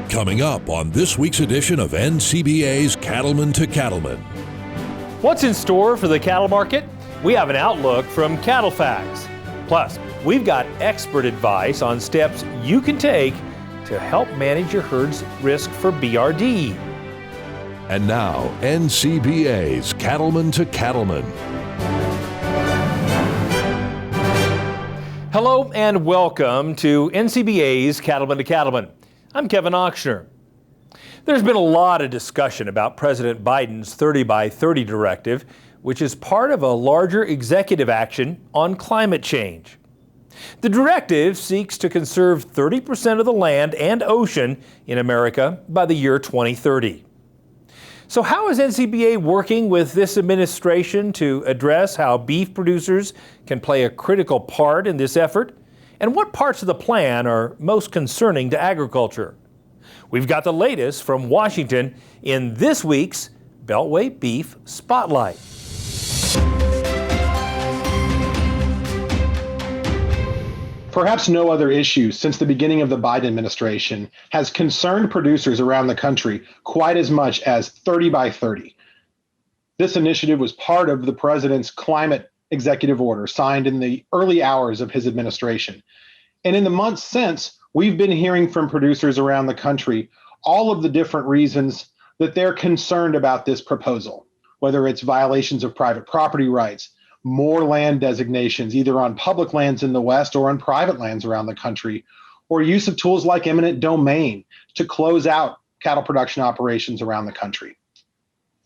Coming up on this week's edition of NCBA's Cattlemen to Cattlemen. What's in store for the cattle market? We have an outlook from CattleFax. Plus, we've got expert advice on steps you can take to help manage your herd's risk for BRD. And now, NCBA's Cattlemen to Cattlemen. Hello and welcome to NCBA's Cattlemen to Cattlemen. I'm Kevin Ochsner. There's been a lot of discussion about President Biden's 30 by 30 directive, which is part of a larger executive action on climate change. The directive seeks to conserve 30% of the land and ocean in America by the year 2030. So how is NCBA working with this administration to address how beef producers can play a critical part in this effort? And what parts of the plan are most concerning to agriculture? We've got the latest from Washington in this week's Beltway Beef Spotlight. Perhaps no other issue since the beginning of the Biden administration has concerned producers around the country quite as much as 30 by 30. This initiative was part of the president's climate executive order signed in the early hours of his administration. And in the months since, we've been hearing from producers around the country all of the different reasons that they're concerned about this proposal, whether it's violations of private property rights, more land designations, either on public lands in the West or on private lands around the country, or use of tools like eminent domain to close out cattle production operations around the country.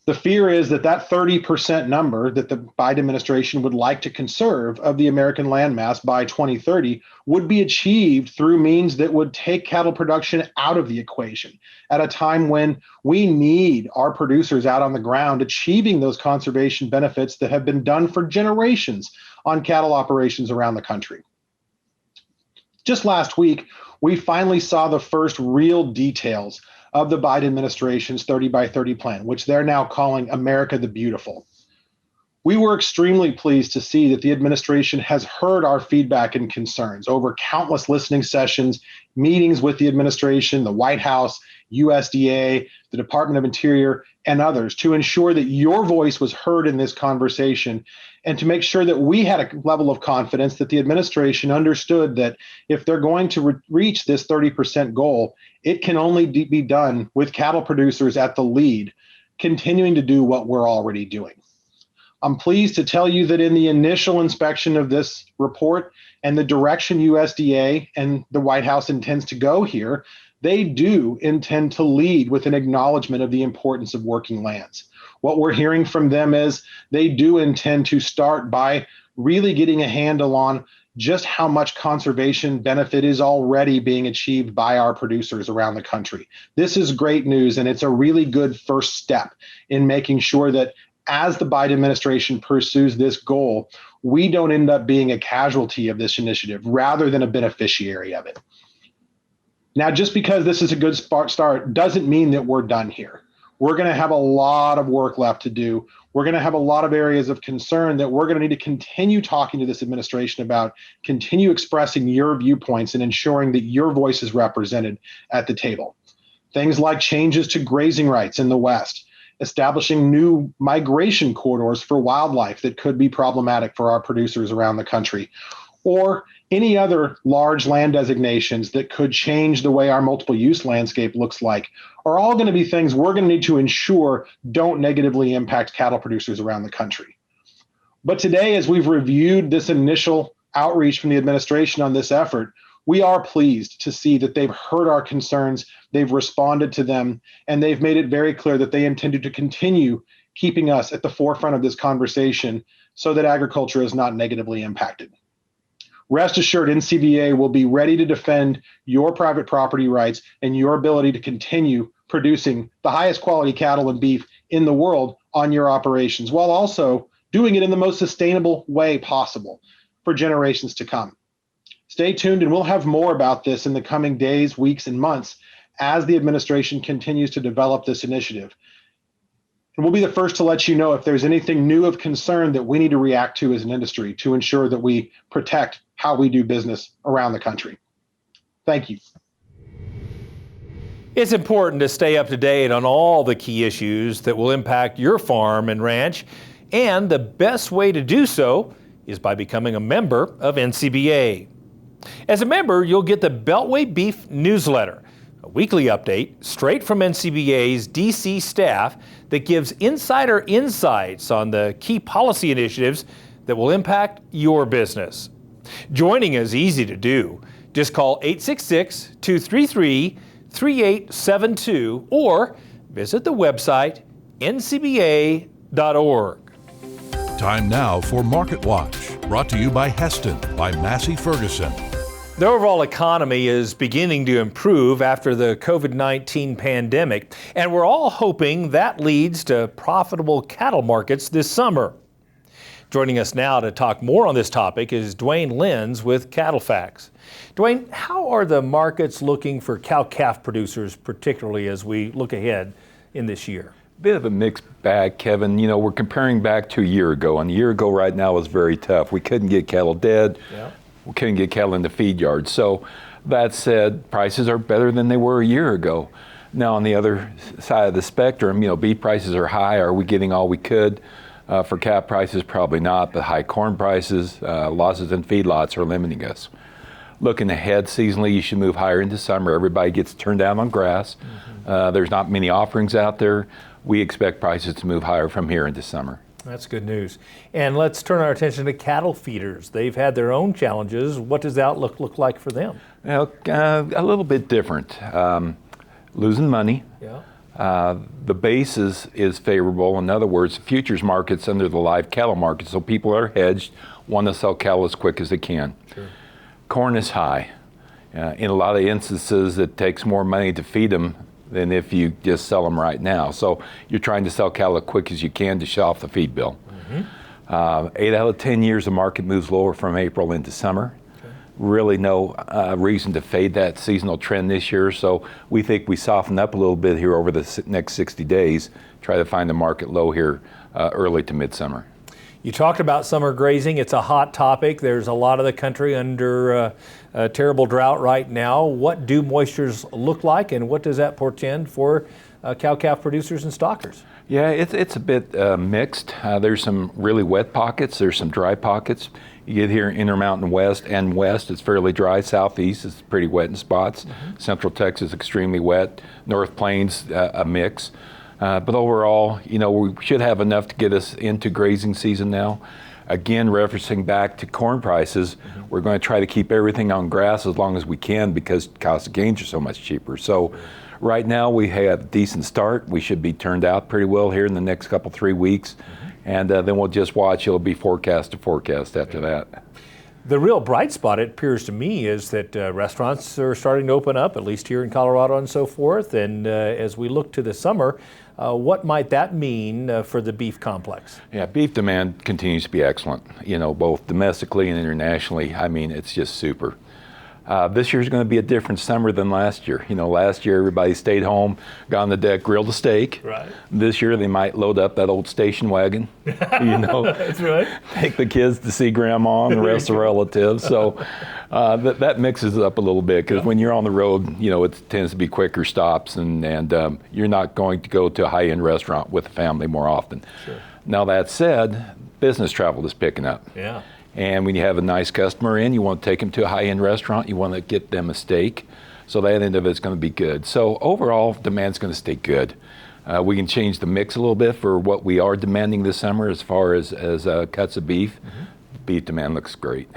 The fear is that that 30% number that the Biden administration would like to conserve of the American landmass by 2030 would be achieved through means that would take cattle production out of the equation at a time when we need our producers out on the ground achieving those conservation benefits that have been done for generations on cattle operations around the country. Just last week, we finally saw the first real details of the Biden administration's 30 by 30 plan, which they're now calling America the Beautiful. We were extremely pleased to see that the administration has heard our feedback and concerns over countless listening sessions, meetings with the administration, the White House, USDA, the Department of Interior, and others to ensure that your voice was heard in this conversation and to make sure that we had a level of confidence that the administration understood that if they're going to reach this 30% goal, it can only be done with cattle producers at the lead, continuing to do what we're already doing. I'm pleased to tell you that in the initial inspection of this report and the direction USDA and the White House intends to go here, they do intend to lead with an acknowledgement of the importance of working lands. What we're hearing from them is they do intend to start by really getting a handle on just how much conservation benefit is already being achieved by our producers around the country. This is great news, and it's a really good first step in making sure that as the Biden administration pursues this goal, we don't end up being a casualty of this initiative rather than a beneficiary of it. Now, just because this is a good start doesn't mean that we're done here. We're going to have a lot of work left to do. We're going to have a lot of areas of concern that we're going to need to continue talking to this administration about, continue expressing your viewpoints and ensuring that your voice is represented at the table. Things like changes to grazing rights in the West, establishing new migration corridors for wildlife that could be problematic for our producers around the country, or any other large land designations that could change the way our multiple use landscape looks like, are all going to be things we're going to need to ensure don't negatively impact cattle producers around the country. But today, as we've reviewed this initial outreach from the administration on this effort, we are pleased to see that they've heard our concerns, they've responded to them, and they've made it very clear that they intended to continue keeping us at the forefront of this conversation so that agriculture is not negatively impacted. Rest assured, NCBA will be ready to defend your private property rights and your ability to continue producing the highest quality cattle and beef in the world on your operations, while also doing it in the most sustainable way possible for generations to come. Stay tuned, and we'll have more about this in the coming days, weeks, and months as the administration continues to develop this initiative. And we'll be the first to let you know if there's anything new of concern that we need to react to as an industry to ensure that we protect how we do business around the country. Thank you. It's important to stay up to date on all the key issues that will impact your farm and ranch, and the best way to do so is by becoming a member of NCBA. As a member, you'll get the Beltway Beef newsletter, a weekly update straight from NCBA's DC staff that gives insider insights on the key policy initiatives that will impact your business. Joining is easy to do. Just call 866-233-3872 or visit the website ncba.org. Time now for Market Watch, brought to you by Heston by Massey Ferguson. The overall economy is beginning to improve after the COVID-19 pandemic, and we're all hoping that leads to profitable cattle markets this summer. Joining us now to talk more on this topic is Dwayne Lenz with CattleFax. Dwayne, how are the markets looking for cow-calf producers, particularly as we look ahead in this year? Bit of a mixed bag, Kevin. You know, we're comparing back to a year ago, and a year ago right now was very tough. We couldn't get cattle dead. Yeah. We couldn't get cattle in the feed yard. So that said, prices are better than they were a year ago. Now on the other side of the spectrum, you know, beef prices are high. Are we getting all we could for calf prices? Probably not, but high corn prices, losses in feedlots are limiting us. Looking ahead seasonally, you should move higher into summer. Everybody gets turned down on grass. There's not many offerings out there. We expect prices to move higher from here into summer. That's good news. And let's turn our attention to cattle feeders. They've had their own challenges. What does the outlook look like for them? Well, a little bit different. Losing money. Yeah. The base is favorable. In other words, futures markets under the live cattle market, so people are hedged, want to sell cattle as quick as they can. Sure. Corn is high. In a lot of instances, it takes more money to feed them than if you just sell them right now. So you're trying to sell cattle as quick as you can to shut off the feed bill. 8 out of 10 years, the market moves lower from April into summer. Okay. Really no reason to fade that seasonal trend this year. So we think we soften up a little bit here over the next 60 days, try to find the market low here early to midsummer. You talked about summer grazing. It's a hot topic. There's a lot of the country under a terrible drought right now. What do moistures look like, and what does that portend for cow-calf producers and stockers? Yeah, it's a bit mixed. There's some really wet pockets. There's some dry pockets. You get here in Intermountain West and West, it's fairly dry. Southeast is pretty wet in spots. Central Texas, extremely wet. North Plains, a mix. But overall, you know, we should have enough to get us into grazing season now. Again, referencing back to corn prices, we're going to try to keep everything on grass as long as we can because cost of gains are so much cheaper. So right now we have a decent start. We should be turned out pretty well here in the next couple, 3 weeks. And then we'll just watch. It'll be forecast to forecast after that. The real bright spot, it appears to me, is that restaurants are starting to open up, at least here in Colorado and so forth. And as we look to the summer, what might that mean for the beef complex? Yeah, beef demand continues to be excellent, you know, both domestically and internationally. I mean, it's just super. This year's going to be a different summer than last year. You know, last year everybody stayed home, got on the deck, grilled a steak. Right. This year they might load up that old station wagon, you know. That's right. Take the kids to see grandma and the rest of the relatives. So that mixes it up a little bit because when you're on the road, you know, it tends to be quicker stops and you're not going to go to a high-end restaurant with the family more often. Sure. Now that said, business travel is picking up. Yeah. And when you have a nice customer in, you want to take them to a high-end restaurant, you want to get them a steak. So that end of it's going to be good. So overall, demand's going to stay good. We can change the mix a little bit for what we are demanding this summer as far as cuts of beef. Beef demand looks great.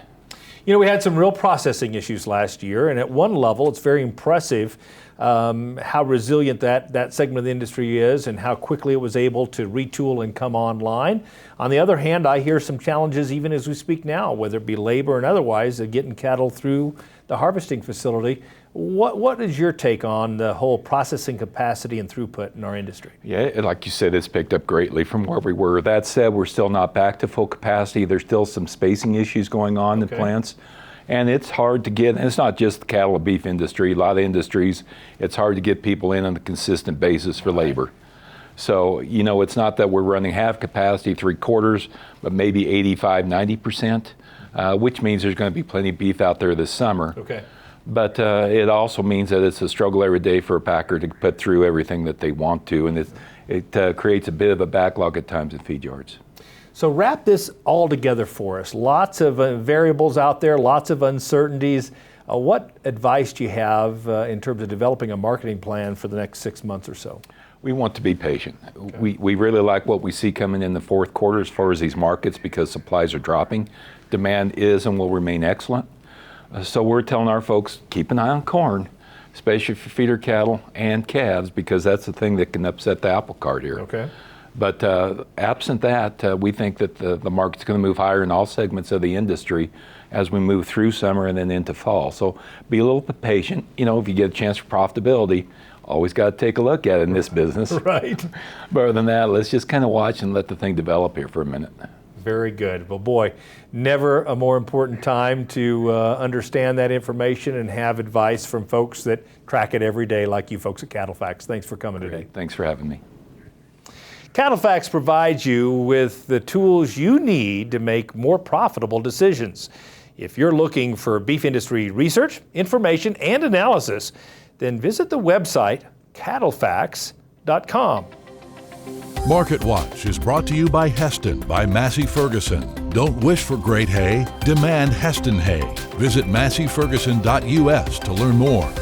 You know, we had some real processing issues last year, and at one level, it's very impressive how resilient that segment of the industry is and how quickly it was able to retool and come online. On the other hand, I hear some challenges even as we speak now, whether it be labor and otherwise, getting cattle through the harvesting facility. What is your take on the whole processing capacity and throughput in our industry? Yeah, like you said, it's picked up greatly from where we were. That said, we're still not back to full capacity. There's still some spacing issues going on in plants. And it's hard to get, and it's not just the cattle and beef industry, a lot of industries, it's hard to get people in on a consistent basis for labor. So, you know, it's not that we're running half capacity, 3/4, but maybe 85, 90%, which means there's going to be plenty of beef out there this summer. Okay. But it also means that it's a struggle every day for a packer to put through everything that they want to, and it creates a bit of a backlog at times in feed yards. So wrap this all together for us. Lots of variables out there, lots of uncertainties. What advice do you have in terms of developing a marketing plan for the next 6 months or so? We want to be patient. Okay. We really like what we see coming in the fourth quarter as far as these markets, because supplies are dropping. Demand is and will remain excellent. So we're telling our folks, keep an eye on corn, especially for feeder cattle and calves, because that's the thing that can upset the apple cart here. Okay. But absent that, we think that the market's going to move higher in all segments of the industry as we move through summer and then into fall. So be a little bit patient. You know, if you get a chance for profitability, always got to take a look at it in this business. Right. But other than that, let's just kind of watch and let the thing develop here for a minute. Very good. Well, boy, never a more important time to understand that information and have advice from folks that track it every day, like you folks at CattleFax. Thanks for coming today. Thanks for having me. CattleFax provides you with the tools you need to make more profitable decisions. If you're looking for beef industry research, information, and analysis, then visit the website CattleFax.com. Market Watch is brought to you by Heston by Massey Ferguson. Don't wish for great hay, demand Heston hay. Visit masseyferguson.us to learn more.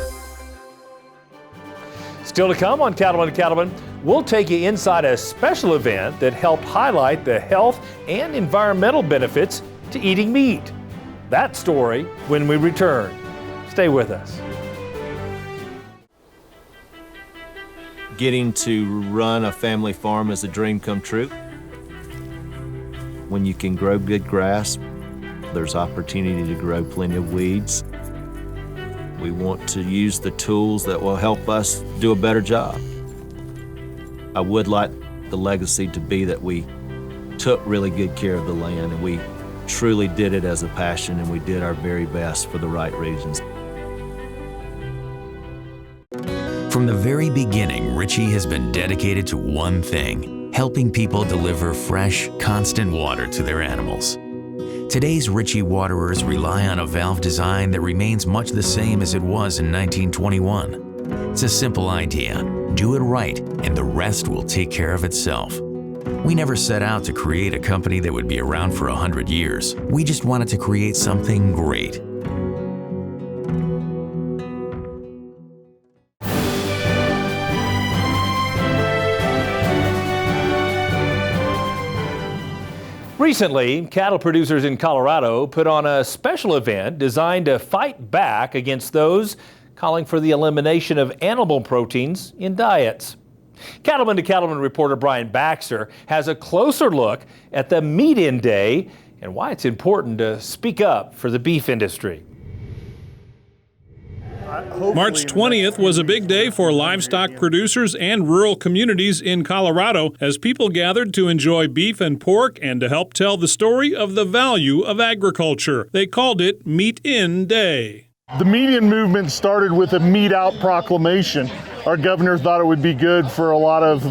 Still to come on Cattlemen to Cattlemen, we'll take you inside a special event that helped highlight the health and environmental benefits to eating meat. That story when we return. Stay with us. Getting to run a family farm is a dream come true. When you can grow good grass, there's opportunity to grow plenty of weeds. We want to use the tools that will help us do a better job. I would like the legacy to be that we took really good care of the land and we truly did it as a passion and we did our very best for the right reasons. From the very beginning, Ritchie has been dedicated to one thing: helping people deliver fresh, constant water to their animals. Today's Ritchie waterers rely on a valve design that remains much the same as it was in 1921. It's a simple idea: do it right, and the rest will take care of itself. We never set out to create a company that would be around for 100 years. We just wanted to create something great. Recently, cattle producers in Colorado put on a special event designed to fight back against those calling for the elimination of animal proteins in diets. Cattlemen to Cattlemen reporter Brian Baxter has a closer look at the Meat-In Day and why it's important to speak up for the beef industry. March 20th was a big day for livestock producers and rural communities in Colorado as people gathered to enjoy beef and pork and to help tell the story of the value of agriculture. They called it Meat-In Day. The Meat-In movement started with a meat out proclamation. Our governor thought it would be good for a lot of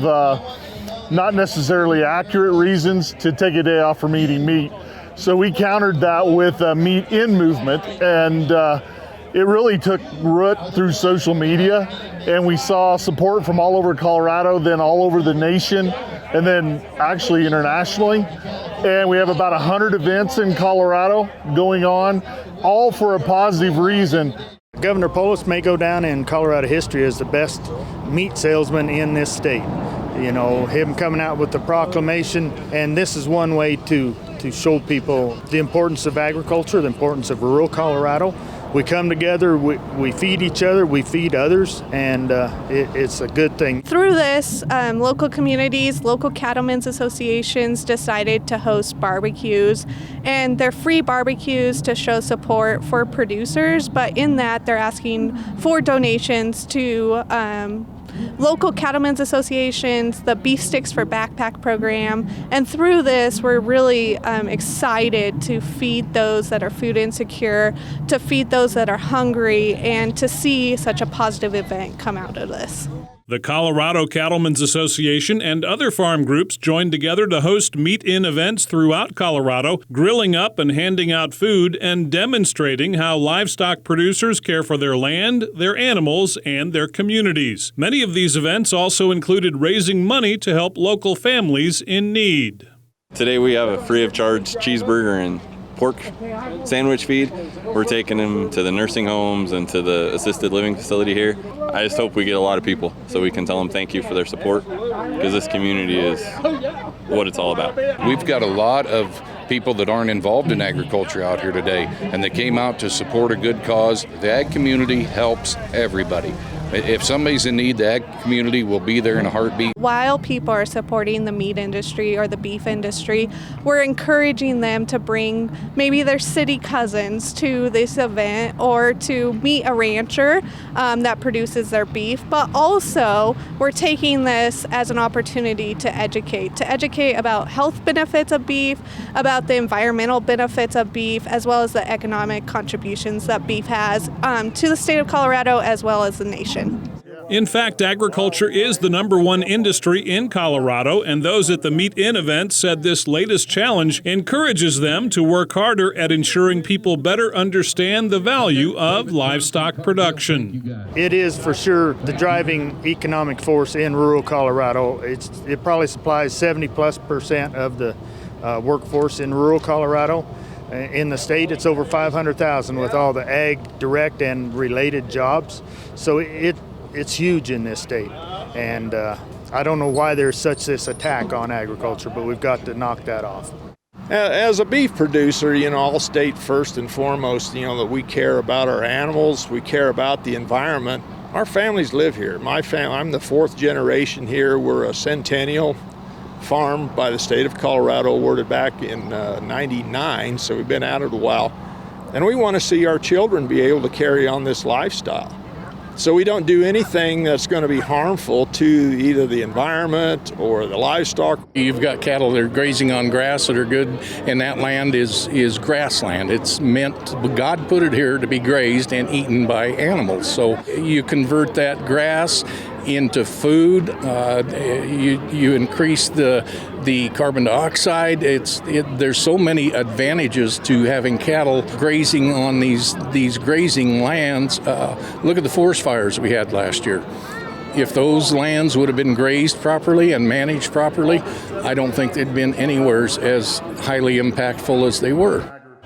not necessarily accurate reasons to take a day off from eating meat. So we countered that with a Meat-In movement, and it really took root through social media, and we saw support from all over Colorado, then all over the nation, and then actually internationally. And we have about 100 events in Colorado going on, all for a positive reason. Governor Polis may go down in Colorado history as the best meat salesman in this state. You know, him coming out with the proclamation, and this is one way to show people the importance of agriculture, the importance of rural Colorado. We come together, we feed each other, we feed others, and it's a good thing. Through this, local communities, local cattlemen's associations decided to host barbecues, and they're free barbecues to show support for producers, but in that they're asking for donations to local cattlemen's associations, the Beef Sticks for Backpack program, and through this we're really excited to feed those that are food insecure, to feed those that are hungry, and to see such a positive event come out of this. The Colorado Cattlemen's Association and other farm groups joined together to host meet-in events throughout Colorado, grilling up and handing out food and demonstrating how livestock producers care for their land, their animals, and their communities. Many of these events also included raising money to help local families in need. Today we have a free of charge cheeseburger and pork sandwich feed. We're taking them to the nursing homes and to the assisted living facility here. I just hope we get a lot of people so we can tell them thank you for their support, because this community is what it's all about. We've got a lot of people that aren't involved in agriculture out here today, and they came out to support a good cause. The ag community helps everybody. If somebody's in need, the ag community will be there in a heartbeat. While people are supporting the meat industry or the beef industry, we're encouraging them to bring maybe their city cousins to this event or to meet a rancher that produces their beef. But also, we're taking this as an opportunity to educate about health benefits of beef, about the environmental benefits of beef, as well as the economic contributions that beef has to the state of Colorado as well as the nation. In fact, agriculture is the #1 industry in Colorado, and those at the meet-in event said this latest challenge encourages them to work harder at ensuring people better understand the value of livestock production. It is for sure the driving economic force in rural Colorado. It probably supplies 70+% of the workforce in rural Colorado. In the state, it's over 500,000 with all the ag direct and related jobs. So it's huge in this state. And I don't know why there's such this attack on agriculture, but we've got to knock that off. As a beef producer, I'll state first and foremost, that we care about our animals, we care about the environment. Our families live here. My family, I'm the 4th generation here. We're a centennial farm by the state of Colorado, awarded back in 99, so we've been at it a while. And we want to see our children be able to carry on this lifestyle. So we don't do anything that's going to be harmful to either the environment or the livestock. You've got cattle that are grazing on grass that are good, and that land is grassland. It's meant, God put it here to be grazed and eaten by animals. So you convert that grass into food, you increase the carbon dioxide. There's so many advantages to having cattle grazing on these grazing lands. Look at the forest fires we had last year. If those lands would have been grazed properly and managed properly, I don't think they'd been anywhere as highly impactful as they were.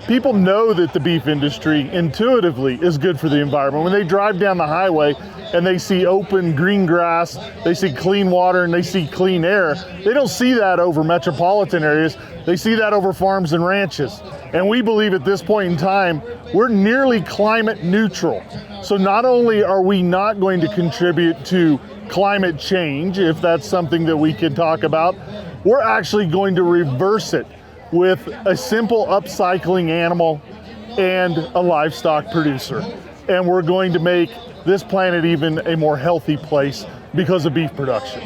People know that the beef industry intuitively is good for the environment. When they drive down the highway and they see open green grass, they see clean water, and they see clean air, they don't see that over metropolitan areas. They see that over farms and ranches. And we believe at this point in time, we're nearly climate neutral. So not only are we not going to contribute to climate change, if that's something that we can talk about, we're actually going to reverse it with a simple upcycling animal and a livestock producer. And we're going to make this planet even a more healthy place because of beef production.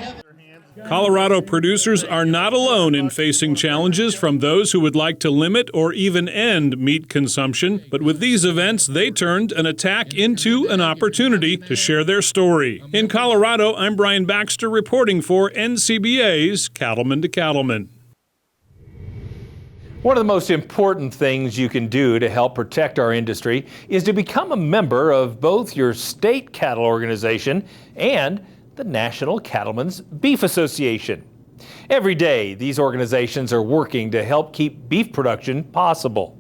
Colorado producers are not alone in facing challenges from those who would like to limit or even end meat consumption, but with these events, they turned an attack into an opportunity to share their story. In Colorado, I'm Brian Baxter reporting for NCBA's Cattlemen to Cattlemen. One of the most important things you can do to help protect our industry is to become a member of both your state cattle organization and the National Cattlemen's Beef Association. Every day, these organizations are working to help keep beef production possible.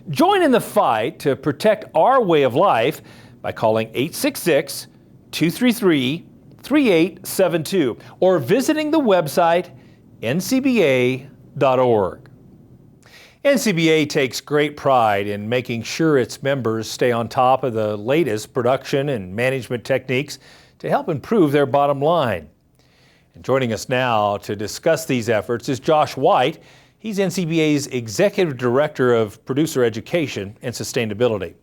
Join in the fight to protect our way of life by calling 866-233-3872 or visiting the website ncba.org. NCBA takes great pride in making sure its members stay on top of the latest production and management techniques to help improve their bottom line. And joining us now to discuss these efforts is Josh White. He's NCBA's Executive Director of Producer Education and Sustainability.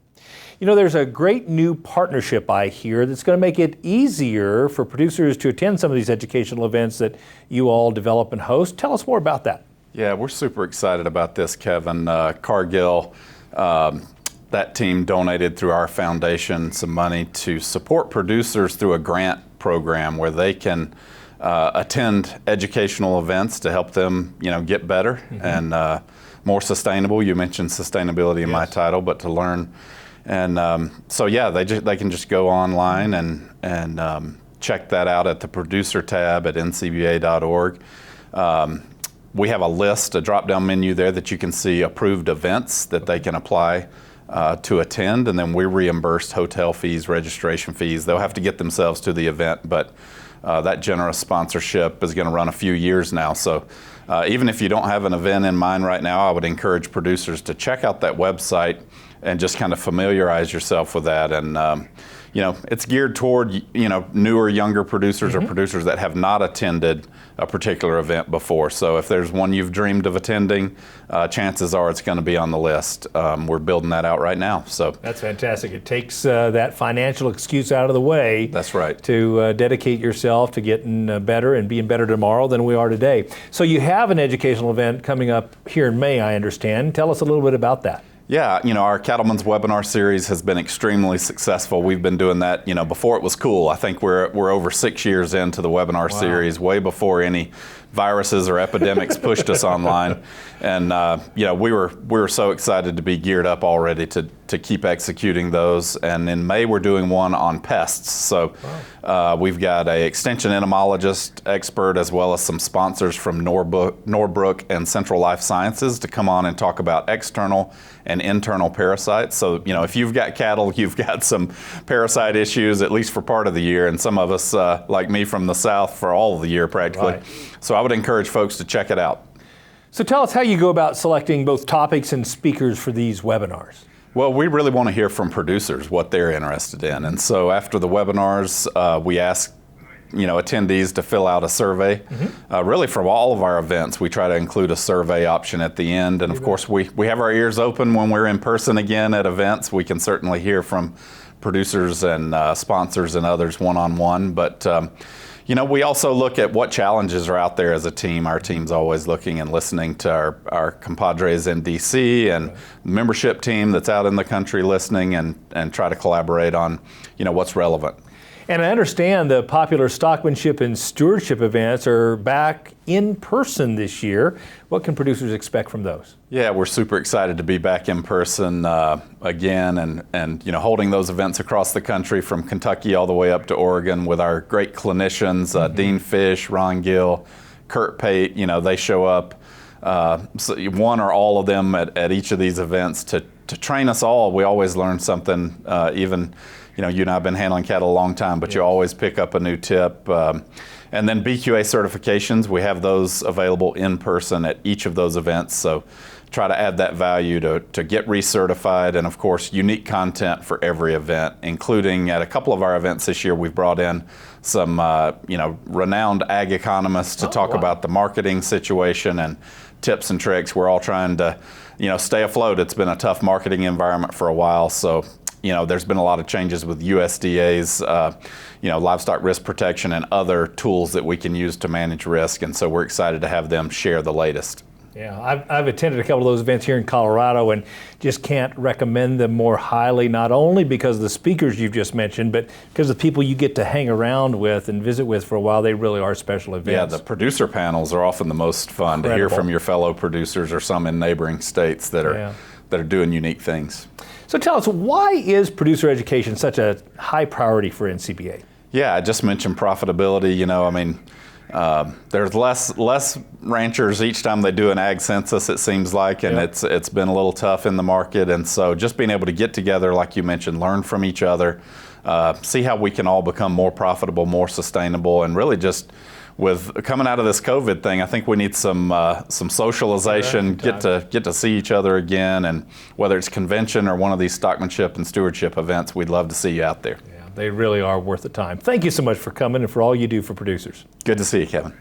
You know, there's a great new partnership I hear that's going to make it easier for producers to attend some of these educational events that you all develop and host. Tell us more about that. Yeah, we're super excited about this, Kevin. Cargill, that team donated through our foundation some money to support producers through a grant program where they can attend educational events to help them, get better and more sustainable. You mentioned sustainability in my title, but to learn. And they can just go online and check that out at the producer tab at ncba.org. We have a list, a drop-down menu there that you can see approved events that they can apply to attend, and then we reimburse hotel fees, registration fees. They'll have to get themselves to the event, but that generous sponsorship is going to run a few years now. So even if you don't have an event in mind right now, I would encourage producers to check out that website and just kind of familiarize yourself with that. And it's geared toward newer, younger producers or producers that have not attended a particular event before. So if there's one you've dreamed of attending, chances are it's going to be on the list. We're building that out right now. So that's fantastic. It takes that financial excuse out of the way. That's right. To dedicate yourself to getting better and being better tomorrow than we are today. So you have an educational event coming up here in May, I understand. Tell us a little bit about that. Yeah, our Cattlemen's webinar series has been extremely successful. We've been doing that, before it was cool. I think we're over 6 years into the webinar series, way before any viruses or epidemics pushed us online. And we were so excited to be geared up already to keep executing those. And in May we're doing one on pests. So we've got a extension entomologist expert as well as some sponsors from Norbrook and Central Life Sciences to come on and talk about external and internal parasites. So if you've got cattle, you've got some parasite issues at least for part of the year, and some of us like me from the South for all of the year practically. Right. So I would encourage folks to check it out. So tell us how you go about selecting both topics and speakers for these webinars. Well, we really want to hear from producers what they're interested in. And so after the webinars, we ask attendees to fill out a survey. Really from all of our events, we try to include a survey option at the end. And of course, we have our ears open when we're in person again at events. We can certainly hear from producers and sponsors and others one-on-one. But we also look at what challenges are out there as a team. Our team's always looking and listening to our compadres in DC and membership team that's out in the country listening and try to collaborate on, what's relevant. And I understand the popular stockmanship and stewardship events are back in person this year. What can producers expect from those? Yeah, we're super excited to be back in person again and holding those events across the country from Kentucky all the way up to Oregon with our great clinicians, Dean Fish, Ron Gill, Kurt Pate. They show up, so one or all of them at each of these events to train us all. We always learn something, even you and I have been handling cattle a long time, but you always pick up a new tip. And then BQA certifications, we have those available in person at each of those events. So try to add that value to get recertified, and of course unique content for every event, including at a couple of our events this year we've brought in some renowned ag economists to talk about the marketing situation and tips and tricks. We're all trying to stay afloat. It's been a tough marketing environment for a while, so there's been a lot of changes with USDA's, livestock risk protection and other tools that we can use to manage risk. And so we're excited to have them share the latest. Yeah, I've attended a couple of those events here in Colorado and just can't recommend them more highly, not only because of the speakers you've just mentioned, but because of the people you get to hang around with and visit with for a while. They really are special events. Yeah, the producer panels are often the most fun to hear from your fellow producers or some in neighboring states that are doing unique things. So tell us, why is producer education such a high priority for NCBA? Yeah, I just mentioned profitability. There's less ranchers each time they do an ag census, it seems like, and it's been a little tough in the market. And so just being able to get together, like you mentioned, learn from each other, see how we can all become more profitable, more sustainable, and really just with coming out of this COVID thing, I think we need some socialization, get to see each other again, and whether it's convention or one of these stockmanship and stewardship events, we'd love to see you out there. Yeah, they really are worth the time. Thank you so much for coming and for all you do for producers. Good to see you, Kevin.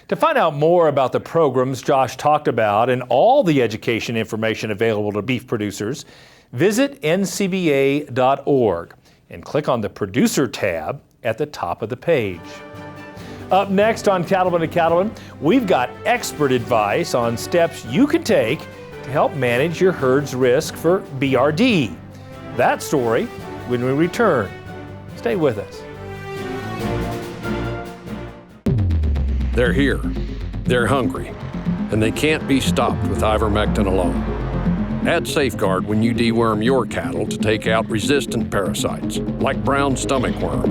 To find out more about the programs Josh talked about and all the education information available to beef producers, Visit ncba.org and click on the Producer tab at the top of the page. Up next on Cattlemen to Cattlemen, we've got expert advice on steps you can take to help manage your herd's risk for BRD. That story when we return. Stay with us. They're here, they're hungry, and they can't be stopped with ivermectin alone. Add Safeguard when you deworm your cattle to take out resistant parasites like brown stomach worm,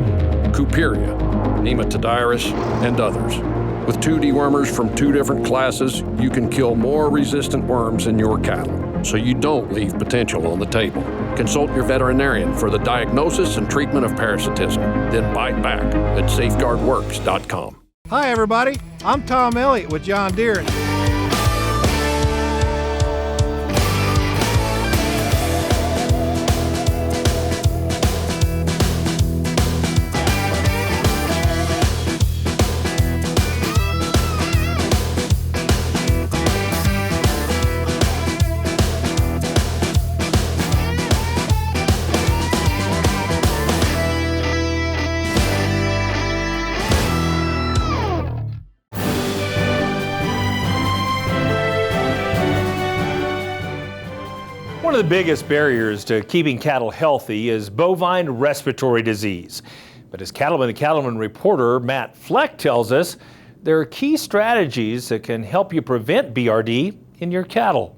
Cuperia, Nematodirus, and others. With 2 dewormers from 2 different classes, you can kill more resistant worms in your cattle, so you don't leave potential on the table. Consult your veterinarian for the diagnosis and treatment of parasitism. Then bite back at safeguardworks.com. Hi everybody, I'm Tom Elliott with John Deere. One of the biggest barriers to keeping cattle healthy is bovine respiratory disease. But as Cattlemen to Cattlemen reporter Matt Fleck tells us, there are key strategies that can help you prevent BRD in your cattle.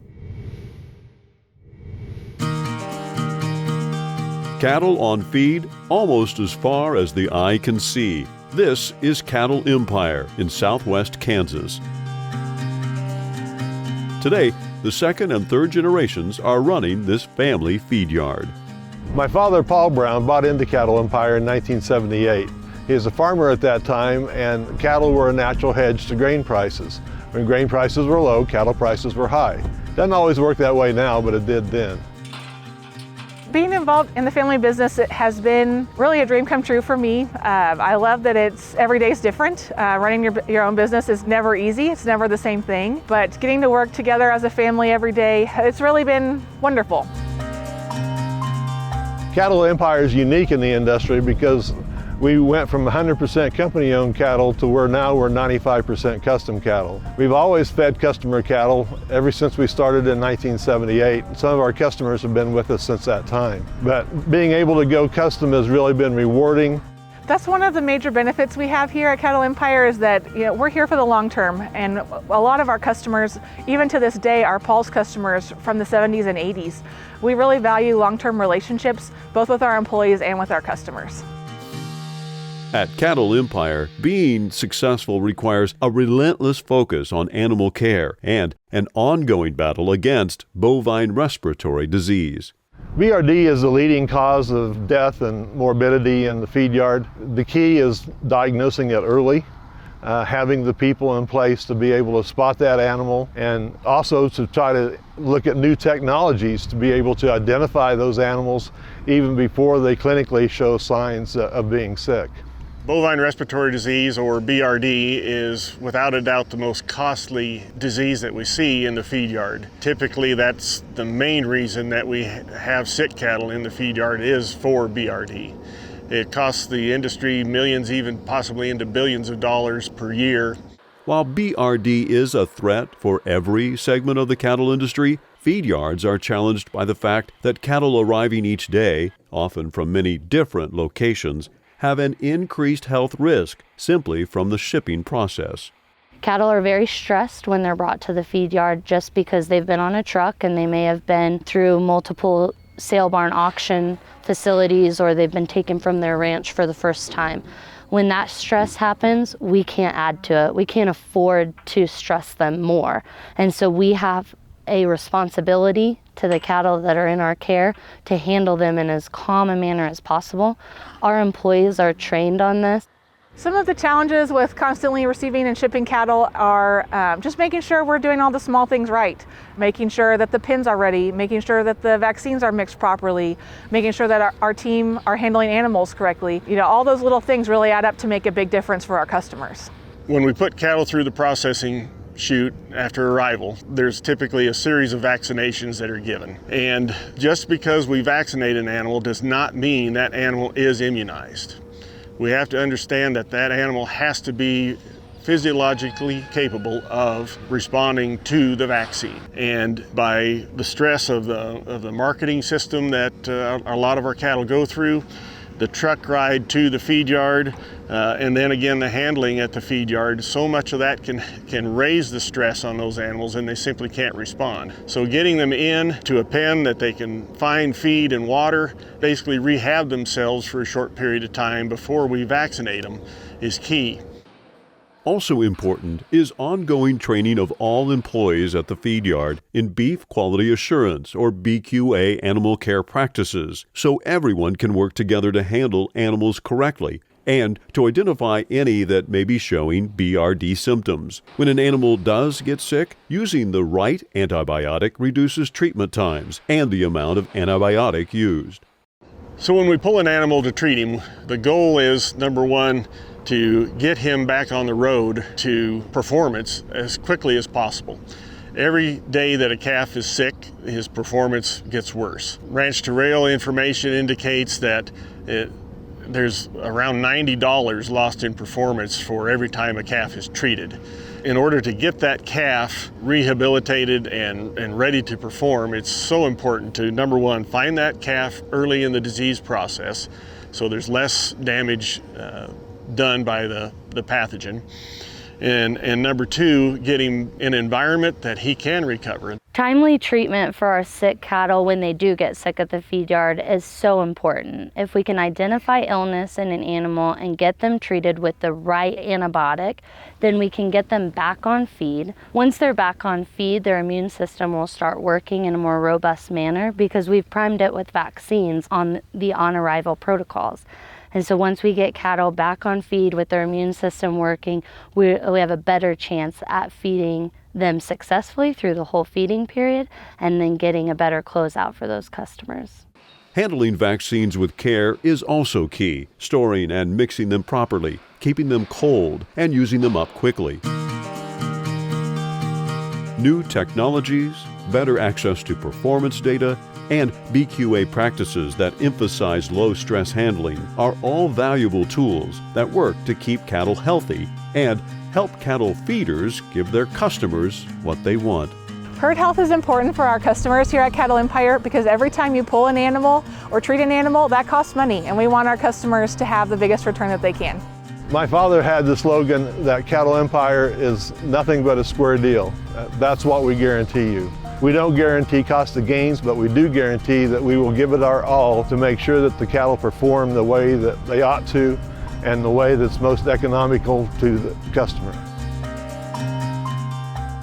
Cattle on feed almost as far as the eye can see. This is Cattle Empire in southwest Kansas. Today, the second and third generations are running this family feed yard. My father, Paul Brown, bought into Cattle Empire in 1978. He was a farmer at that time, and cattle were a natural hedge to grain prices. When grain prices were low, cattle prices were high. Doesn't always work that way now, but it did then. Being involved in the family business, it has been really a dream come true for me. I love that every day is different. Running your own business is never easy. It's never the same thing. But getting to work together as a family every day, it's really been wonderful. Cattle Empire is unique in the industry because we went from 100% company-owned cattle to where now we're 95% custom cattle. We've always fed customer cattle ever since we started in 1978. Some of our customers have been with us since that time. But being able to go custom has really been rewarding. That's one of the major benefits we have here at Cattle Empire is that we're here for the long term, and a lot of our customers, even to this day, are Paul's customers from the 70s and 80s. We really value long-term relationships, both with our employees and with our customers. At Cattle Empire, being successful requires a relentless focus on animal care and an ongoing battle against bovine respiratory disease. BRD is the leading cause of death and morbidity in the feed yard. The key is diagnosing it early, having the people in place to be able to spot that animal, and also to try to look at new technologies to be able to identify those animals even before they clinically show signs of being sick. Bovine respiratory disease, or BRD, is without a doubt the most costly disease that we see in the feed yard. Typically, that's the main reason that we have sick cattle in the feed yard is for BRD. It costs the industry millions, even possibly into billions of dollars per year. While BRD is a threat for every segment of the cattle industry, feed yards are challenged by the fact that cattle arriving each day, often from many different locations, have an increased health risk simply from the shipping process. Cattle are very stressed when they're brought to the feed yard just because they've been on a truck and they may have been through multiple sale barn auction facilities or they've been taken from their ranch for the first time. When that stress happens, we can't add to it. We can't afford to stress them more. And so we have a responsibility to the cattle that are in our care to handle them in as calm a manner as possible. Our employees are trained on this. Some of the challenges with constantly receiving and shipping cattle are just making sure we're doing all the small things right, making sure that the pins are ready, making sure that the vaccines are mixed properly, making sure that our team are handling animals correctly. All those little things really add up to make a big difference for our customers. When we put cattle through the processing chute after arrival, there's typically a series of vaccinations that are given. And just because we vaccinate an animal does not mean that animal is immunized. We have to understand that that animal has to be physiologically capable of responding to the vaccine. And by the stress of the marketing system that a lot of our cattle go through, the truck ride to the feed yard, and then again the handling at the feed yard, so much of that can raise the stress on those animals and they simply can't respond. So getting them in to a pen that they can find feed and water, basically rehab themselves for a short period of time before we vaccinate them is key. Also important is ongoing training of all employees at the feed yard in beef quality assurance or BQA animal care practices, so everyone can work together to handle animals correctly and to identify any that may be showing BRD symptoms. When an animal does get sick, using the right antibiotic reduces treatment times and the amount of antibiotic used. So when we pull an animal to treat him, the goal is, number one, to get him back on the road to performance as quickly as possible. Every day that a calf is sick, his performance gets worse. Ranch to rail information indicates that there's around $90 lost in performance for every time a calf is treated. In order to get that calf rehabilitated and ready to perform, it's so important to, number one, find that calf early in the disease process so there's less damage done by the pathogen. And number two, get him in an environment that he can recover. Timely treatment for our sick cattle when they do get sick at the feed yard is so important. If we can identify illness in an animal and get them treated with the right antibiotic, then we can get them back on feed. Once they're back on feed, their immune system will start working in a more robust manner because we've primed it with vaccines on the on-arrival protocols. And so once we get cattle back on feed with their immune system working, we have a better chance at feeding them successfully through the whole feeding period and then getting a better closeout for those customers. Handling vaccines with care is also key, storing and mixing them properly, keeping them cold, and using them up quickly. New technologies, better access to performance data, and BQA practices that emphasize low-stress handling are all valuable tools that work to keep cattle healthy and help cattle feeders give their customers what they want. Herd health is important for our customers here at Cattle Empire because every time you pull an animal or treat an animal, that costs money, and we want our customers to have the biggest return that they can. My father had the slogan that Cattle Empire is nothing but a square deal. That's what we guarantee you. We don't guarantee cost of gains, but we do guarantee that we will give it our all to make sure that the cattle perform the way that they ought to and the way that's most economical to the customer.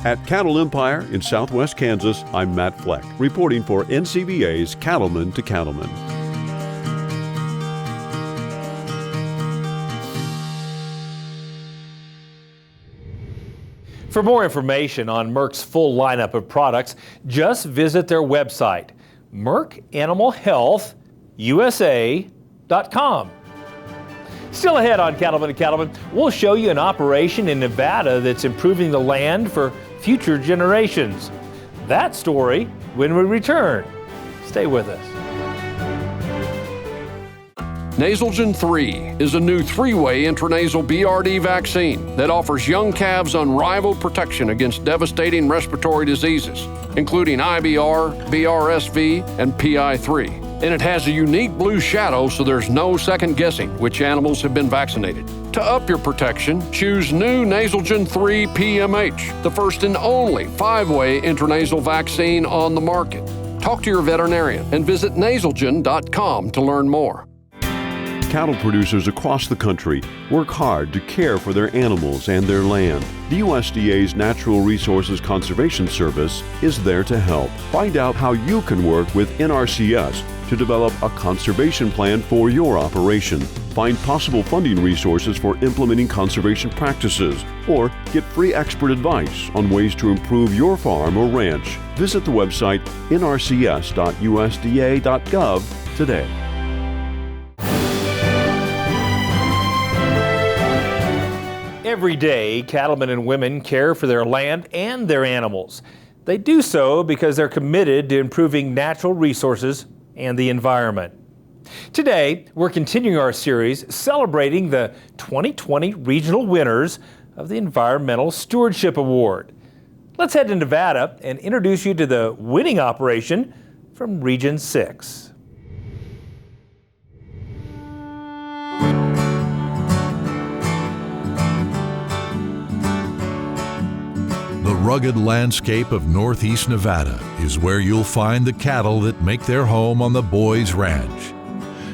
At Cattle Empire in southwest Kansas, I'm Matt Fleck, reporting for NCBA's Cattlemen to Cattlemen. For more information on Merck's full lineup of products, just visit their website, mercanimalhealthusa.com. Still ahead on Cattlemen to Cattlemen, we'll show you an operation in Nevada that's improving the land for future generations. That story when we return. Stay with us. Nasalgen 3 is a new 3-way intranasal BRD vaccine that offers young calves unrivaled protection against devastating respiratory diseases, including IBR, BRSV, and PI3. And it has a unique blue shadow, so there's no second guessing which animals have been vaccinated. To up your protection, choose new Nasalgen 3 PMH, the first and only 5-way intranasal vaccine on the market. Talk to your veterinarian and visit nasalgen.com to learn more. Cattle producers across the country work hard to care for their animals and their land. The USDA's Natural Resources Conservation Service is there to help. Find out how you can work with NRCS to develop a conservation plan for your operation. Find possible funding resources for implementing conservation practices, or get free expert advice on ways to improve your farm or ranch. Visit the website nrcs.usda.gov today. Every day, cattlemen and women care for their land and their animals. They do so because they're committed to improving natural resources and the environment. Today, we're continuing our series celebrating the 2020 regional winners of the Environmental Stewardship Award. Let's head to Nevada and introduce you to the winning operation from Region 6. The rugged landscape of northeast Nevada is where you'll find the cattle that make their home on the Boys Ranch.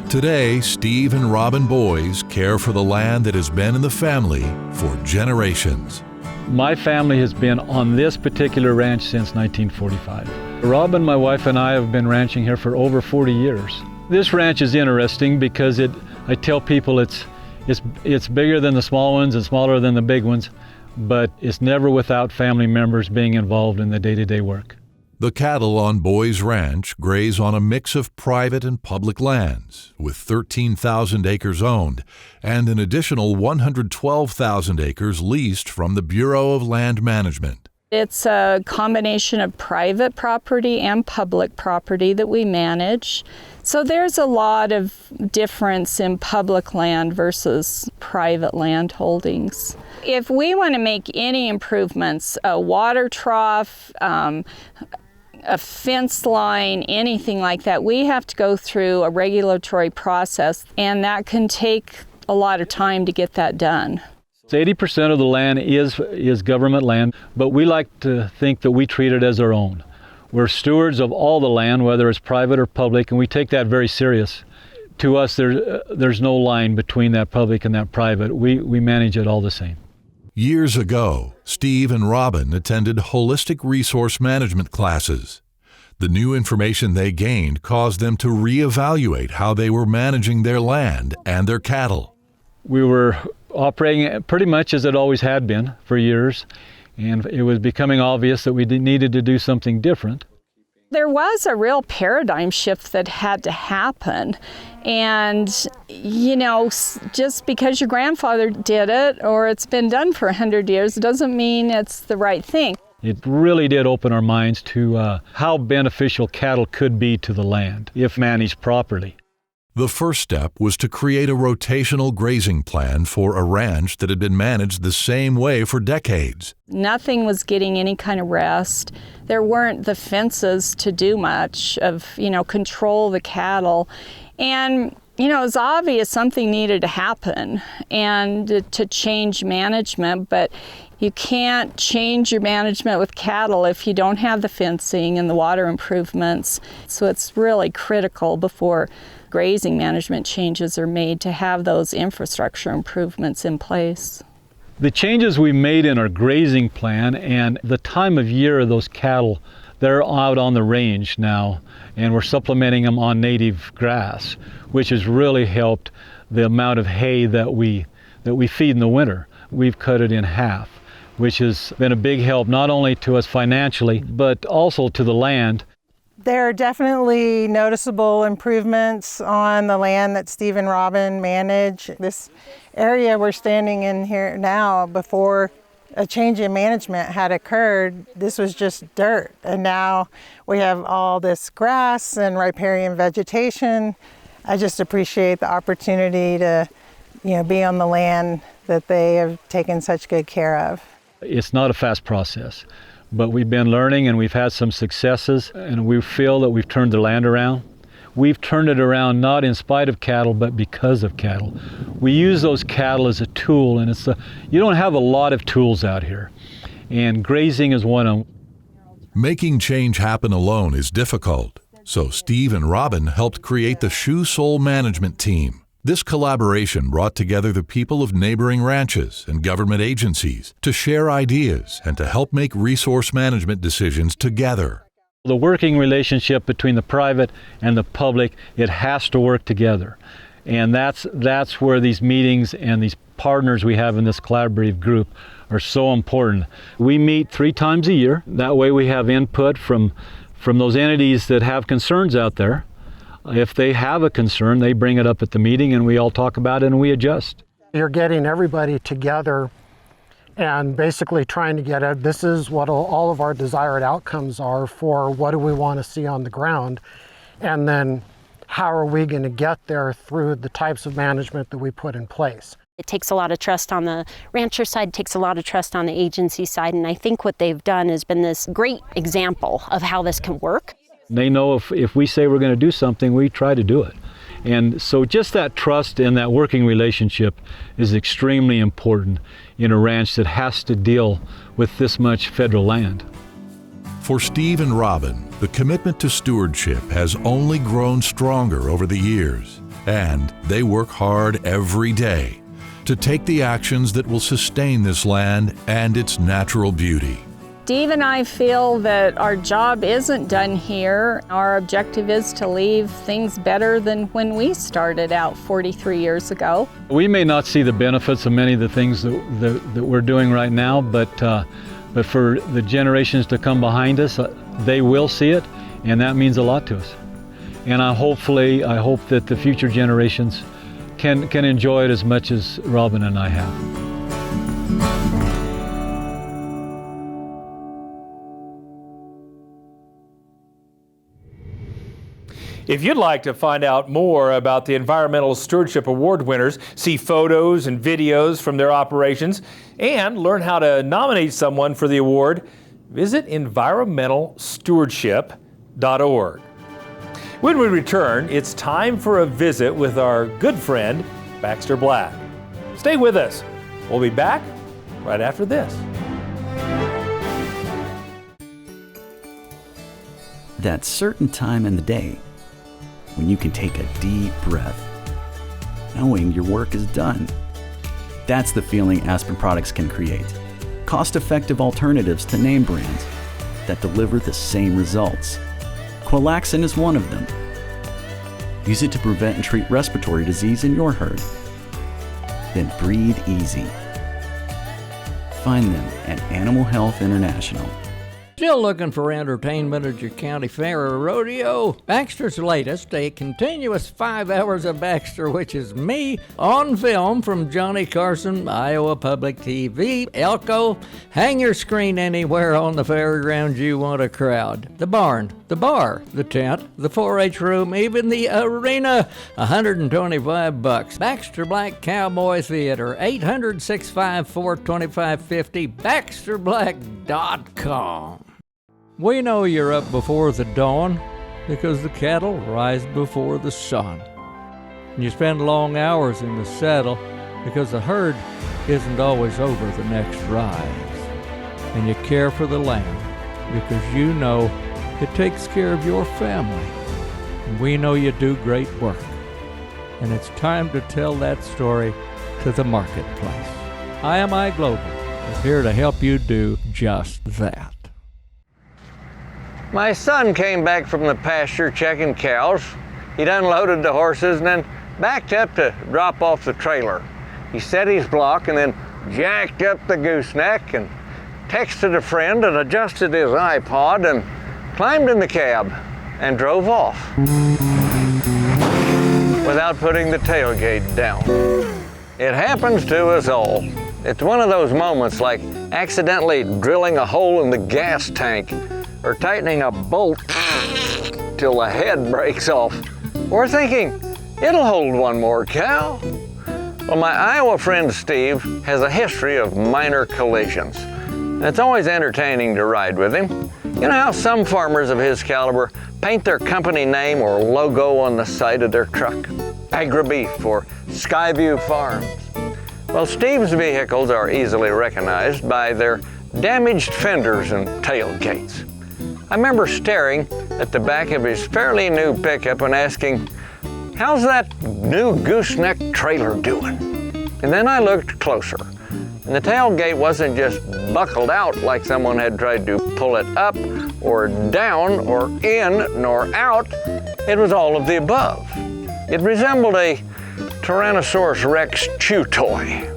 Today, Steve and Robin Boys care for the land that has been in the family for generations. My family has been on this particular ranch since 1945. Robin, my wife, and I have been ranching here for over 40 years. This ranch is interesting because I tell people it's bigger than the small ones and smaller than the big ones, but it's never without family members being involved in the day-to-day work. The cattle on Boys Ranch graze on a mix of private and public lands, with 13,000 acres owned and an additional 112,000 acres leased from the Bureau of Land Management. It's a combination of private property and public property that we manage. So there's a lot of difference in public land versus private land holdings. If we want to make any improvements, a water trough, a fence line, anything like that, we have to go through a regulatory process, and that can take a lot of time to get that done. 80% of the land is government land, but we like to think that we treat it as our own. We're stewards of all the land, whether it's private or public, and we take that very serious. To us, there's no line between that public and that private. We manage it all the same. Years ago, Steve and Robin attended holistic resource management classes. The new information they gained caused them to reevaluate how they were managing their land and their cattle. We were operating pretty much as it always had been for years, and it was becoming obvious that we needed to do something different. There was a real paradigm shift that had to happen. And, just because your grandfather did it or it's been done for 100 years doesn't mean it's the right thing. It really did open our minds to how beneficial cattle could be to the land if managed properly. The first step was to create a rotational grazing plan for a ranch that had been managed the same way for decades. Nothing was getting any kind of rest. There weren't the fences to do much of, control the cattle. And, it was obvious something needed to happen and to change management, but you can't change your management with cattle if you don't have the fencing and the water improvements. So it's really critical before grazing management changes are made to have those infrastructure improvements in place. The changes we made in our grazing plan and the time of year of those cattle, they're out on the range now, and we're supplementing them on native grass, which has really helped the amount of hay that we feed in the winter. We've cut it in half, which has been a big help not only to us financially, but also to the land. There are definitely noticeable improvements on the land that Steve and Robin manage. This area we're standing in here now, before a change in management had occurred, this was just dirt. And now we have all this grass and riparian vegetation. I just appreciate the opportunity to, be on the land that they have taken such good care of. It's not a fast process, but we've been learning and we've had some successes, and we feel that we've turned the land around. We've turned it around not in spite of cattle, but because of cattle. We use those cattle as a tool, and you don't have a lot of tools out here, and grazing is one of them. Making change happen alone is difficult, so Steve and Robin helped create the Shoe Sole Management Team. This collaboration brought together the people of neighboring ranches and government agencies to share ideas and to help make resource management decisions together. The working relationship between the private and the public, it has to work together. And that's where these meetings and these partners we have in this collaborative group are so important. We meet 3 times a year. That way we have input from those entities that have concerns out there. If they have a concern, they bring it up at the meeting and we all talk about it and we adjust. You're getting everybody together and basically trying to get at this is what all of our desired outcomes are for what do we want to see on the ground, and then how are we going to get there through the types of management that we put in place. It takes a lot of trust on the rancher side, takes a lot of trust on the agency side, and I think what they've done has been this great example of how this can work. They know if we say we're going to do something, we try to do it. And so just that trust and that working relationship is extremely important in a ranch that has to deal with this much federal land. For Steve and Robin, the commitment to stewardship has only grown stronger over the years, and they work hard every day to take the actions that will sustain this land and its natural beauty. Steve and I feel that our job isn't done here. Our objective is to leave things better than when we started out 43 years ago. We may not see the benefits of many of the things that we're doing right now, but for the generations to come behind us, they will see it, and that means a lot to us. And I hope that the future generations can enjoy it as much as Robin and I have. If you'd like to find out more about the Environmental Stewardship Award winners, see photos and videos from their operations, and learn how to nominate someone for the award, visit environmentalstewardship.org. When we return, it's time for a visit with our good friend, Baxter Black. Stay with us. We'll be back right after this. That certain time in the day when you can take a deep breath, knowing your work is done. That's the feeling Aspen products can create. Cost-effective alternatives to name brands that deliver the same results. Qualaxin is one of them. Use it to prevent and treat respiratory disease in your herd. Then breathe easy. Find them at Animal Health International. Still looking for entertainment at your county fair or rodeo? Baxter's latest, a continuous 5 hours of Baxter, which is me, on film from Johnny Carson, Iowa Public TV, Elko. Hang your screen anywhere on the fairgrounds you want a crowd. The barn, the bar, the tent, the 4-H room, even the arena. $125. Baxter Black Cowboy Theater, 800-654-2550, BaxterBlack.com. We know you're up before the dawn because the cattle rise before the sun. And you spend long hours in the saddle because the herd isn't always over the next rise. And you care for the land because you know it takes care of your family. And we know you do great work. And it's time to tell that story to the marketplace. IMI Global is here to help you do just that. My son came back from the pasture checking cows. He'd unloaded the horses and then backed up to drop off the trailer. He set his block and then jacked up the gooseneck and texted a friend and adjusted his iPod and climbed in the cab and drove off without putting the tailgate down. It happens to us all. It's one of those moments like accidentally drilling a hole in the gas tank or tightening a bolt till the head breaks off, or thinking, it'll hold one more cow. Well, my Iowa friend Steve has a history of minor collisions, and it's always entertaining to ride with him. You know how some farmers of his caliber paint their company name or logo on the side of their truck? AgriBeef or Skyview Farms. Well, Steve's vehicles are easily recognized by their damaged fenders and tailgates. I remember staring at the back of his fairly new pickup and asking, how's that new gooseneck trailer doing? And then I looked closer, and the tailgate wasn't just buckled out like someone had tried to pull it up or down or in nor out. It was all of the above. It resembled a Tyrannosaurus Rex chew toy.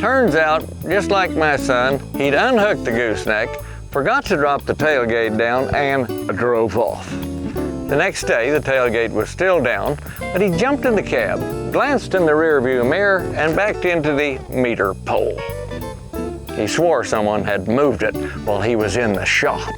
Turns out, just like my son, he'd unhooked the gooseneck, forgot to drop the tailgate down, and drove off. The next day, the tailgate was still down, but he jumped in the cab, glanced in the rearview mirror, and backed into the meter pole. He swore someone had moved it while he was in the shop.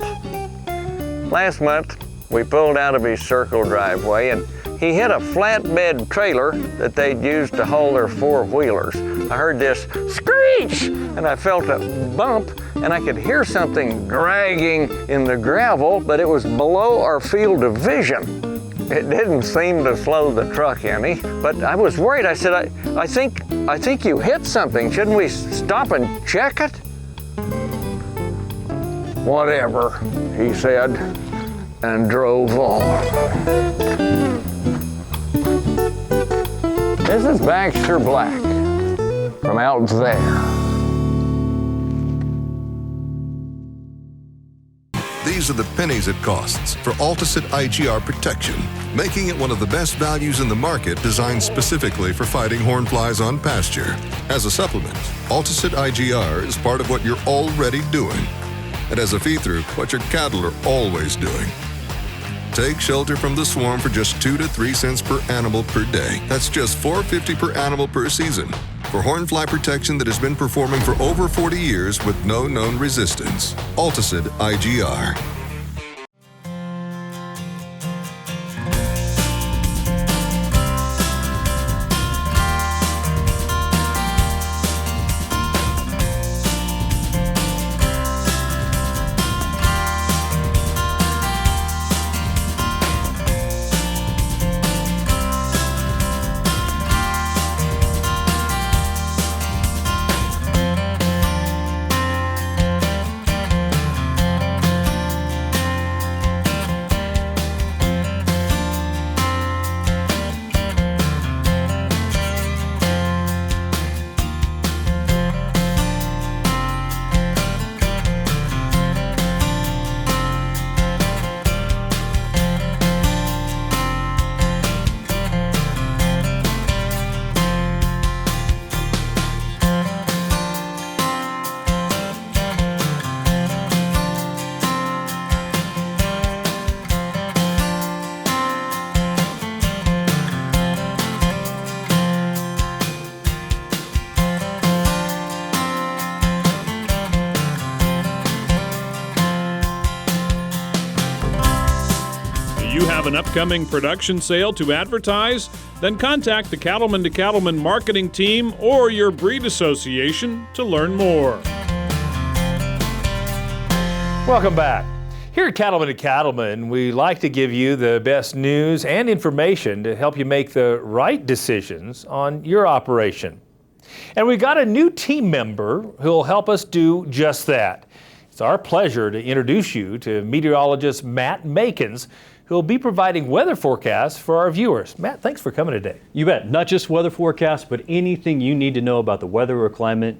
Last month, we pulled out of his circle driveway and he hit a flatbed trailer that they'd used to haul their four-wheelers. I heard this screech and I felt a bump and I could hear something dragging in the gravel, but it was below our field of vision. It didn't seem to slow the truck any, but I was worried. I said, I think you hit something. Shouldn't we stop and check it? Whatever, he said, and drove off. This is Baxter Black from out there. These are the pennies it costs for Alticid IGR protection, making it one of the best values in the market, designed specifically for fighting hornflies on pasture. As a supplement, Alticid IGR is part of what you're already doing, and as a feed-through, what your cattle are always doing. Take shelter from the swarm for just 2 to 3 cents per animal per day. That's just $4.50 per animal per season for hornfly protection that has been performing for over 40 years with no known resistance. Alticid IGR. An upcoming production sale to advertise? Then contact the Cattlemen to Cattlemen marketing team or your breed association to learn more. Welcome back. Here at Cattlemen to Cattlemen, we like to give you the best news and information to help you make the right decisions on your operation. And we got a new team member who'll help us do just that. It's our pleasure to introduce you to meteorologist Matt Makins, who'll be providing weather forecasts for our viewers. Matt, thanks for coming today. You bet. Not just weather forecasts, but anything you need to know about the weather or climate.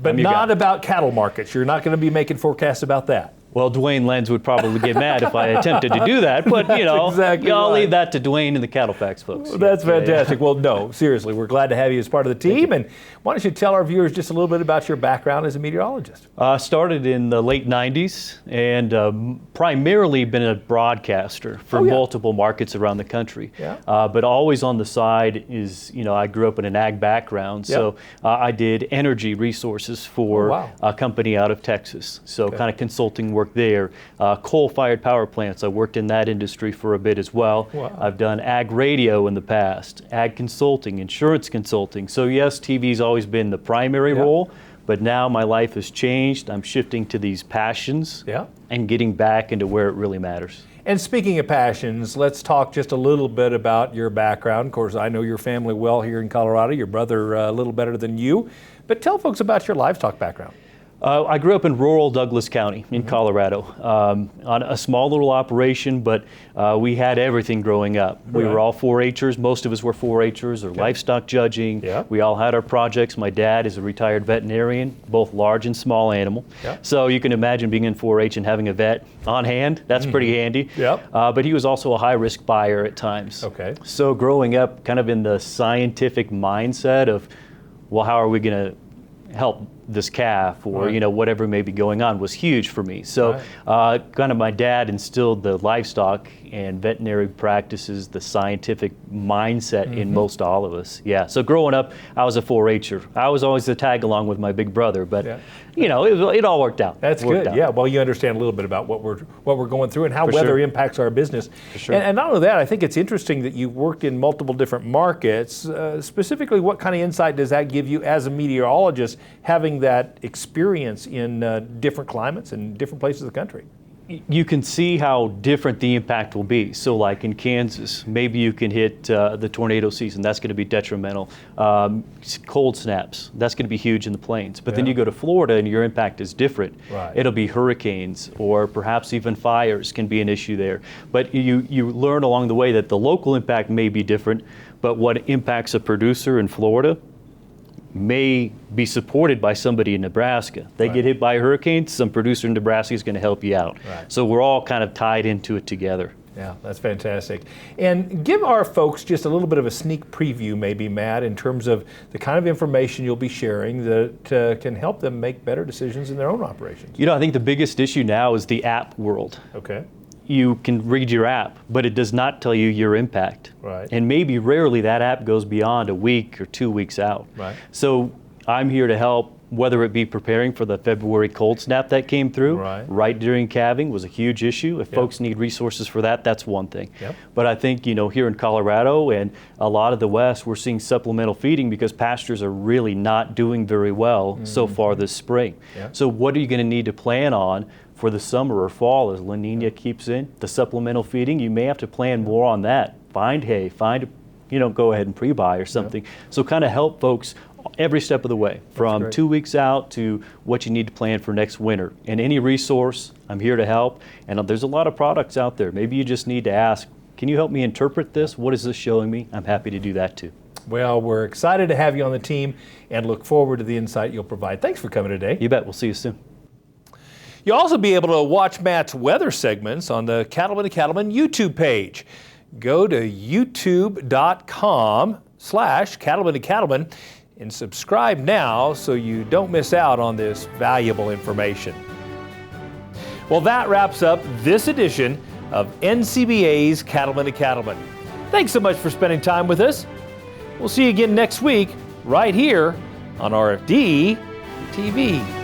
But not about cattle markets. You're not going to be making forecasts about that. Well, Dwayne Lenz would probably get mad if I attempted to do that, but you know, exactly I'll right. leave that to Dwayne and the CattleFax folks. Well, that's fantastic. Well, no, seriously, we're glad to have you as part of the team. And why don't you tell our viewers just a little bit about your background as a meteorologist? Started in the late 90s and primarily been a broadcaster for multiple markets around the country. Yeah. But always on the side is, you know, I grew up in an ag background, so I did energy resources for a company out of Texas. So kind of consulting work there. Coal-fired power plants, I worked in that industry for a bit as well. Wow. I've done ag radio in the past, ag consulting, insurance consulting. So yes, TV's always been the primary role, but now my life has changed. I'm shifting to these passions and getting back into where it really matters. And speaking of passions, let's talk just a little bit about your background. Of course, I know your family well here in Colorado, your brother a little better than you, but tell folks about your livestock background. I grew up in rural Douglas County in Colorado, on a small little operation, but we had everything growing up. We were all 4-H'ers. Most of us were 4-H'ers or livestock judging. We all had our projects. My dad is a retired veterinarian, both large and small animal. So you can imagine being in 4-H and having a vet on hand. That's pretty handy. But he was also a high-risk buyer at times. So growing up kind of in the scientific mindset of, well, how are we going to help this calf or you know, whatever may be going on was huge for me. So kind of my dad instilled the livestock and veterinary practices, the scientific mindset in most all of us. Yeah, so growing up, I was a 4-H'er. I was always the tag along with my big brother, but you know, it all worked out. That's good. Yeah, well, you understand a little bit about what we're going through and how weather impacts our business. For sure. And not only that, I think it's interesting that you've worked in multiple different markets. Specifically, what kind of insight does that give you as a meteorologist, having that experience in different climates and different places of the country? You can see how different the impact will be. So like in Kansas, maybe you can hit the tornado season. That's going to be detrimental. Cold snaps, that's going to be huge in the plains. But then you go to Florida and your impact is different. Right. It'll be hurricanes or perhaps even fires can be an issue there. But you learn along the way that the local impact may be different, but what impacts a producer in Florida may be supported by somebody in Nebraska. They get hit by a hurricane, some producer in Nebraska is going to help you out. Right. So we're all kind of tied into it together. Yeah, that's fantastic. And give our folks just a little bit of a sneak preview, maybe, Matt, in terms of the kind of information you'll be sharing that can help them make better decisions in their own operations. You know, I think the biggest issue now is the app world. Okay. You can read your app, but it does not tell you your impact. Right. And maybe rarely that app goes beyond a week or 2 weeks out. Right. So I'm here to help, whether it be preparing for the February cold snap that came through, right during calving was a huge issue. If folks need resources for that, that's one thing. Yep. But I think, you know, here in Colorado and a lot of the West, we're seeing supplemental feeding because pastures are really not doing very well so far this spring. Yep. So what are you going to need to plan on for the summer or fall as La Nina keeps in? The supplemental feeding, you may have to plan more on that. Find hay, go ahead and pre-buy or something. So kind of help folks every step of the way, from 2 weeks out to what you need to plan for next winter. And any resource, I'm here to help. And there's a lot of products out there. Maybe you just need to ask, can you help me interpret this? What is this showing me? I'm happy to do that too. Well, we're excited to have you on the team and look forward to the insight you'll provide. Thanks for coming today. You bet. We'll see you soon. You'll also be able to watch Matt's weather segments on the Cattlemen to Cattlemen YouTube page. Go to youtube.com/Cattlemen to Cattlemen and subscribe now so you don't miss out on this valuable information. Well, that wraps up this edition of NCBA's Cattlemen to Cattlemen. Thanks so much for spending time with us. We'll see you again next week right here on RFD TV.